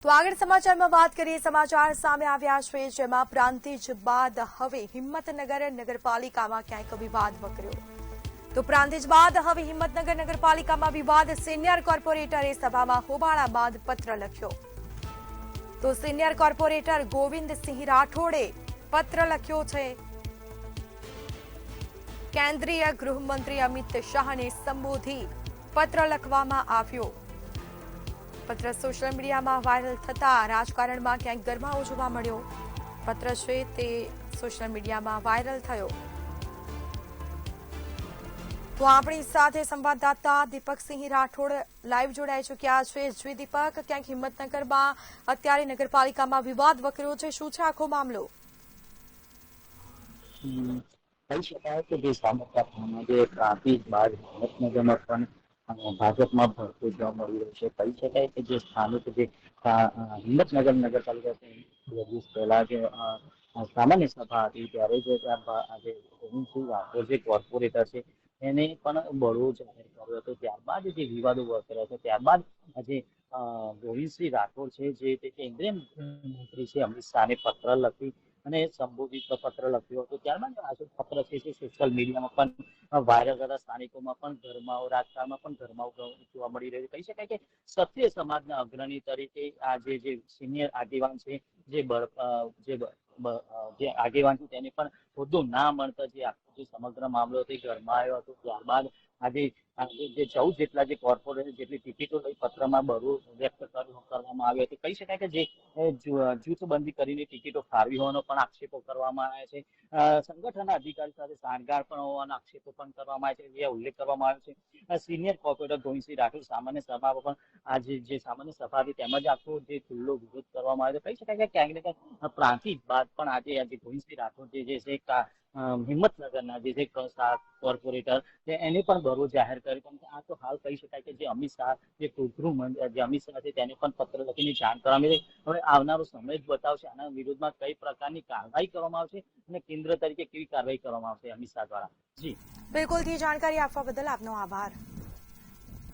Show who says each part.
Speaker 1: તો આગળ સમાચારમાં વાત કરીએ. સમાચાર સામે આવ્યા છે જેમાં પ્રાંતિજ બાદ હવે હિંમતનગર નગરપાલિકામાં ક્યાંક વિવાદ વકર્યો. તો પ્રાંતિજ બાદ હવે હિંમતનગર નગરપાલિકામાં વિવાદ. સિનિયર કોર્પોરેટરે સભામાં હોબાળા બાદ પત્ર લખ્યો. તો સિનિયર કોર્પોરેટર ગોવિંદસિંહ રાઠોડે પત્ર લખ્યો છે. કેન્દ્રીય ગૃહમંત્રી અમિત શાહને સંબોધી પત્ર લખવામાં આવ્યો. પત્ર સોશિયલ મીડિયામાં વાયરલ થતા રાજકારણમાં ક્યાંક ગરમાવો જોવા મળ્યો. પત્ર છે તે સોશિયલ મીડિયામાં વાયરલ થયો. તો આપણી સાથે સંવાદદાતા દીપકસિંહ રાઠોડ લાઈવ જોડાઈ ચૂક્યા છે. જી દીપક, ક્યાંક હિંમતનગરમાં અત્યારે નગરપાલિકામાં વિવાદ વકર્યો છે, શું છે આખો મામલો?
Speaker 2: કહી શકાય કે જે સામગ્રી જે પ્રાંતિજ બાદ હિંમતનગરમાં પણ ભાજપમાં ભરતું જોવા મળી રહ્યું છે. કહી શકાય કે જે સ્થાનિક જે હિંમતનગર નગરપાલિકા દિવસ પહેલા જે સામાન્ય સભા હતી ત્યારે જે ગોવિંદસિંહ રાઠોડ જે કોર્પોરેટર છે એને પણ બળવો જાહેર કર્યો હતો. ત્યારબાદ જે વિવાદો વકર્યા છે ત્યારબાદ આજે ગોવિંદસિંહ રાઠોડ છે જે કેન્દ્રીય મંત્રી છે અમિત શાહને પત્ર લખી અને સંબોધિત પત્ર લખ્યો હતો. ત્યારબાદ આ પત્ર છે સોશિયલ મીડિયામાં પણ વાયરલ થતા સ્થાનિકોમાં પણ ગરમાવો, રાજકારણમાં પણ ગરમાવો જોવા મળી રહ્યો છે. કહી શકાય કે ક્ષત્રિય સમાજના અગ્રણી તરીકે આ જે સિનિયર આગેવાન છે જે આગેવાન છે તેને પણ હોદ્દો ના મળતા જે સમગ્ર મામલો હતો ગરમાયો હતો. ત્યારબાદ આજે જે 14 જેટલા જે કોર્પોરેટર જેટલી ટિકિટો લઈ પત્રમાં બળવો વ્યક્ત કરવામાં આવ્યો હતો. કહી શકાય કે જે જૂથબંધી કરીને ટિકિટો ફાળવી હોવાનો પણ આક્ષેપો કરવામાં આવ્યા છે. સંગઠનના અધિકારી સાથે સાંઠગાંઠ પણ હોવાના આક્ષેપો પણ કરવામાં આવ્યા છે. જે ઉલ્લેખ કરવામાં આવ્યો છે સિનિયર કોર્પોરેટર ગોવિંદસિંહ રાઠોડ સામાન્ય સભામાં પણ આજે જે સામાન્ય સભા હતી તેમજ આખો જે ખુલ્લો વિરોધ કરવામાં આવ્યો. કહી શકાય કે ક્યાંક ને ક્યાંક પ્રાંતિજ બાદ પણ આજે ગોવિંદસિંહ રાઠોડ જે છે હિંમતનગરના જે કોર્પોરેટર એને પણ બળવો જાહેર કર્યો. પણ આ તો હાલ કહી શકાય કે જે અમિત શાહ જે અમિત શાહ છે તેને પણ પત્ર લખીને જાણ કરવામાં આવી. હવે આવનારો સમય જ બતાવશે આના વિરોધમાં કઈ પ્રકારની કાર્યવાહી કરવામાં આવશે અને કેન્દ્ર તરીકે કેવી કાર્યવાહી કરવામાં આવશે અમિત શાહ દ્વારા. જી
Speaker 1: બિલકુલ, જાણકારી આપવા બદલ આપનો આભાર.